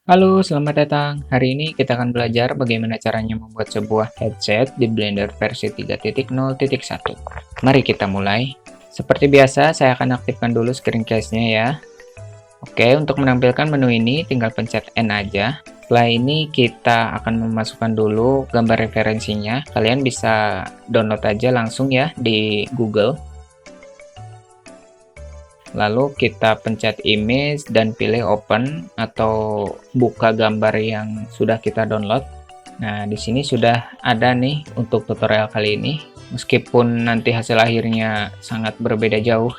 Halo, selamat datang. Hari ini kita akan belajar bagaimana caranya membuat sebuah headset di Blender versi 3.0.1. Mari kita mulai. Seperti biasa, saya akan aktifkan dulu screen case-nya ya. Oke, untuk menampilkan menu ini tinggal pencet N aja. Setelah ini kita akan memasukkan dulu gambar referensinya. Kalian bisa download aja langsung ya di Google. Lalu kita pencet image dan pilih open atau buka gambar yang sudah kita download. Nah, di sini sudah ada nih untuk tutorial kali ini. Meskipun nanti hasil akhirnya sangat berbeda jauh.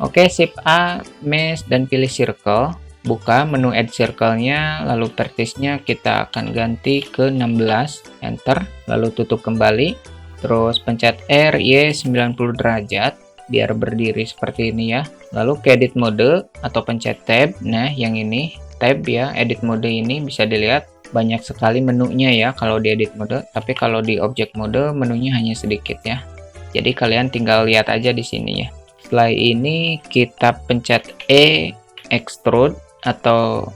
Oke, shift A, mesh, dan pilih circle. Buka menu add circle-nya, lalu vertisnya kita akan ganti ke 16, enter, lalu tutup kembali. Terus pencet R, Y 90 derajat. Biar berdiri seperti ini ya. Lalu ke edit mode atau pencet tab. Nah, yang ini tab ya. Edit mode ini bisa dilihat banyak sekali menunya ya kalau di edit mode, tapi kalau di object mode menunya hanya sedikit ya. Jadi kalian tinggal lihat aja di sini ya. Setelah ini kita pencet E, extrude atau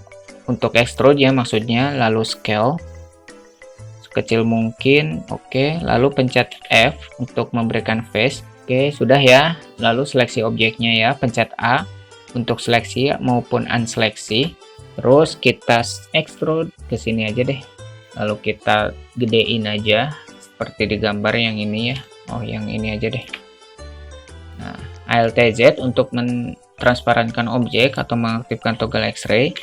untuk extrude ya maksudnya, lalu scale sekecil mungkin. Oke, lalu pencet F untuk memberikan face. Oke, sudah ya. Lalu seleksi objeknya ya, pencet A untuk seleksi maupun unseleksi. Terus kita extrude ke sini aja deh. Lalu kita gedein aja seperti di gambar yang ini ya. Oh, yang ini aja deh. Nah, Alt Z untuk mentransparankan objek atau mengaktifkan toggle X-ray.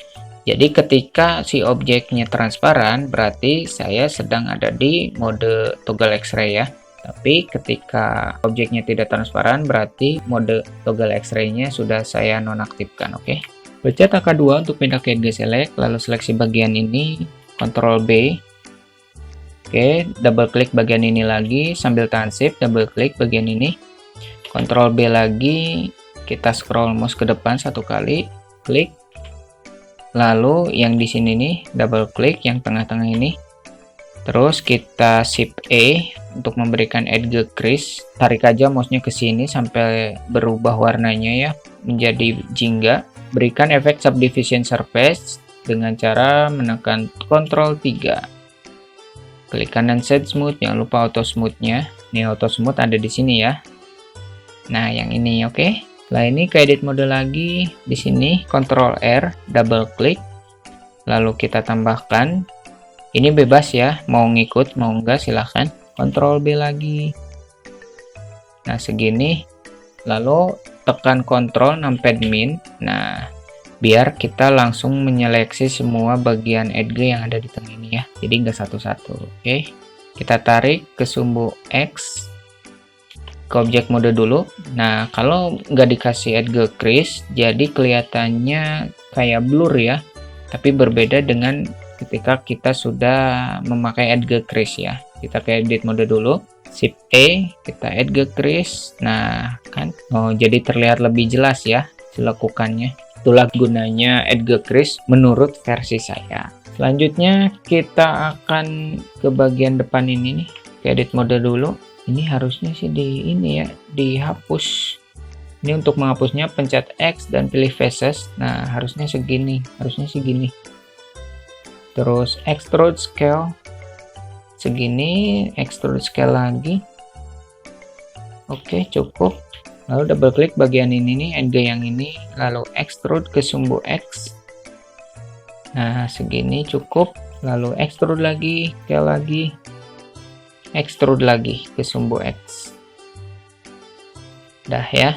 Jadi ketika si objeknya transparan, berarti saya sedang ada di mode toggle X-ray ya. Tapi ketika objeknya tidak transparan, berarti mode toggle X-ray-nya sudah saya nonaktifkan, oke? Pencet angka 2 untuk pindah ke edge select, lalu seleksi bagian ini, Ctrl B. Oke, double klik bagian ini lagi, sambil tahan shift, double klik bagian ini. Ctrl B lagi, kita scroll mouse ke depan satu kali, klik. Lalu yang di sini nih, double klik yang tengah-tengah ini. Terus kita shift E untuk memberikan edge crease. Tarik aja mouse-nya ke sini sampai berubah warnanya ya menjadi jingga. Berikan efek subdivision surface dengan cara menekan Ctrl 3. Klik kanan set smooth, jangan lupa auto smooth-nya. Ini auto smooth ada di sini ya. Nah, yang ini oke. Setelah ini ke edit mode lagi. Di sini Ctrl R, double klik. Lalu kita tambahkan. Ini bebas ya, mau ngikut, mau enggak silahkan. Ctrl B lagi. Nah, segini. Lalu tekan Ctrl numpad min. Nah, biar kita langsung menyeleksi semua bagian edge yang ada di tengah ini ya. Jadi enggak satu-satu, oke. Kita tarik ke sumbu X. Ke objek mode dulu. Nah, kalau nggak dikasih edge crease, jadi kelihatannya kayak blur ya. Tapi berbeda dengan ketika kita sudah memakai edge crease ya. Kita ke edit mode dulu, shift E, kita edge crease. Nah, kan jadi terlihat lebih jelas ya lekukannya. Itulah gunanya edge crease menurut versi saya. Selanjutnya kita akan ke bagian depan ini nih, ke edit mode dulu. Ini harusnya sih di ini ya, dihapus. Ini untuk menghapusnya pencet X dan pilih faces. Nah, harusnya segini, harusnya segini. Terus extrude scale segini, extrude scale lagi. Oke, cukup. Lalu double klik bagian ini nih, edge yang ini, lalu extrude ke sumbu X. Nah, segini cukup. Lalu extrude lagi, scale lagi, extrude lagi ke sumbu X. Dah ya.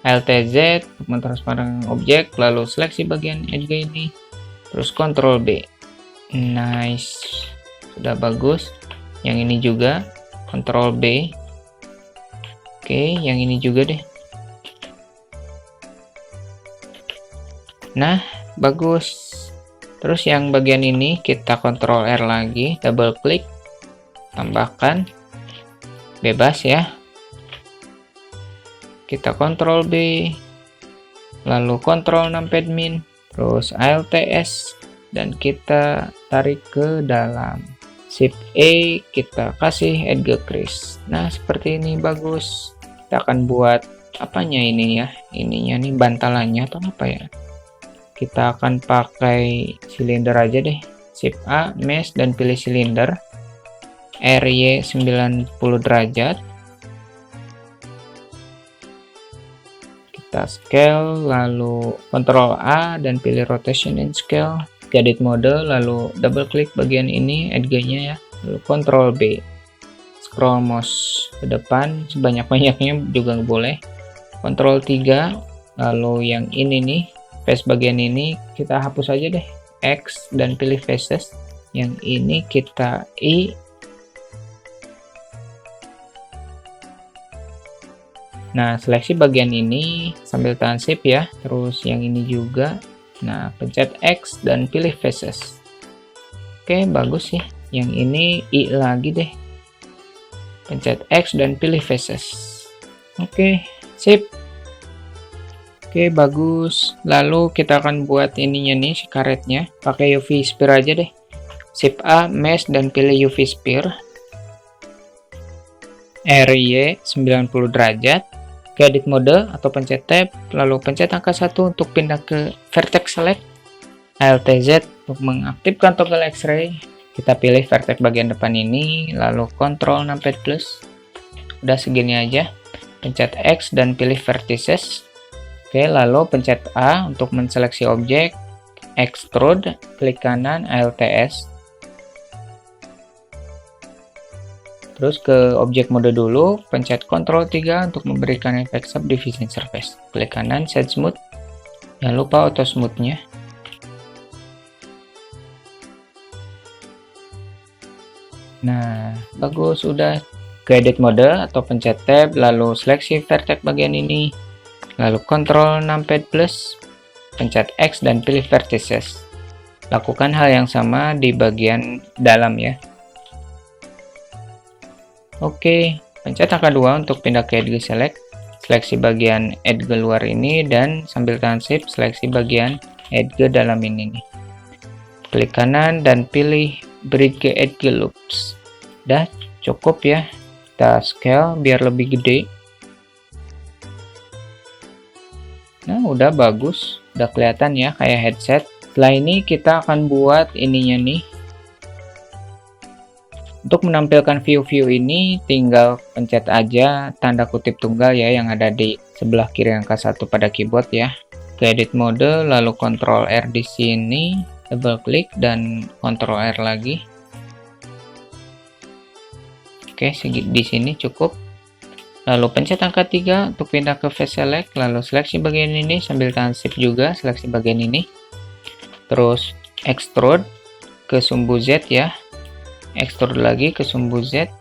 Alt Z untuk mentransparankan objek, lalu seleksi bagian edge ini, terus Ctrl B. Nice, sudah bagus. Yang ini juga Ctrl B. Oke, yang ini juga deh. Nah, bagus. Terus yang bagian ini kita Ctrl R lagi, double klik, tambahkan, bebas ya. Kita Ctrl B, lalu Ctrl numpad min, terus Alt S, dan kita tarik ke dalam. Shift E, kita kasih edge crease. Nah, seperti ini bagus. Kita akan buat apanya ini ya? Ininya nih bantalannya atau apa ya? Kita akan pakai silinder aja deh. Shift A, mesh, dan pilih silinder. RY 90 derajat. Kita scale, lalu Ctrl A dan pilih rotation and scale. Edit mode, lalu double klik bagian ini, edge-nya ya. Lalu Ctrl B. Scroll mouse ke depan sebanyak-banyaknya juga boleh. Ctrl 3, lalu yang ini nih, face bagian ini kita hapus aja deh. X dan pilih faces. Yang ini kita I. Nah, seleksi bagian ini sambil tahan shift ya. Terus yang ini juga. Nah, pencet X dan pilih faces. Oke, bagus ya. Yang ini I lagi deh. Pencet X dan pilih faces. Oke, sip. Oke, bagus. Lalu kita akan buat ininya nih, si karetnya. Pakai UV sphere aja deh. Shift A, mesh, dan pilih UV sphere. RY 90 derajat. Ke edit mode atau pencet tab, lalu pencet angka 1 untuk pindah ke vertex select. Alt Z untuk mengaktifkan toggle X-ray. Kita pilih vertex bagian depan ini, lalu Ctrl numpad plus. Udah segini aja. Pencet X dan pilih vertices. Oke, lalu pencet A untuk menseleksi objek, extrude, klik kanan, Alt S. Terus ke objek mode dulu, pencet Ctrl 3 untuk memberikan efek subdivision surface. Klik kanan, set smooth. Jangan lupa auto smooth-nya. Nah, bagus, udah. Ke edit mode atau pencet tab, lalu seleksi vertex bagian ini. Lalu Ctrl numpad plus, pencet X dan pilih vertices. Lakukan hal yang sama di bagian dalam ya. Oke, pencet angka 2 untuk pindah ke edge select. Seleksi bagian edge luar ini dan sambil tahan shift seleksi bagian edge dalam ini nih. Klik kanan dan pilih bridge edge loops. Udah cukup ya. Kita scale biar lebih gede. Nah, udah bagus. Udah kelihatan ya kayak headset. Setelah ini kita akan buat ininya nih. Untuk menampilkan view-view ini tinggal pencet aja tanda kutip tunggal ya yang ada di sebelah kiri angka 1 pada keyboard ya. Ke edit mode lalu Ctrl R di sini, double klik dan Ctrl R lagi. Oke, di sini cukup. Lalu pencet angka 3 untuk pindah ke face select, lalu seleksi bagian ini sambil tahan shift juga seleksi bagian ini. Terus extrude ke sumbu Z ya. Extrude lagi ke sumbu Z.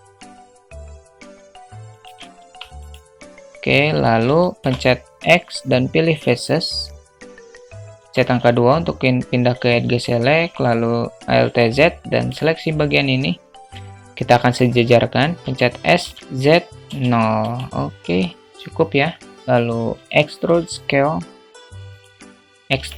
Oke, lalu pencet X dan pilih faces. Pencet angka 2 untuk pindah ke edge select, lalu Alt Z dan seleksi bagian ini. Kita akan sejajarkan, pencet S, Z, 0. Oke, cukup ya. Lalu extrude scale.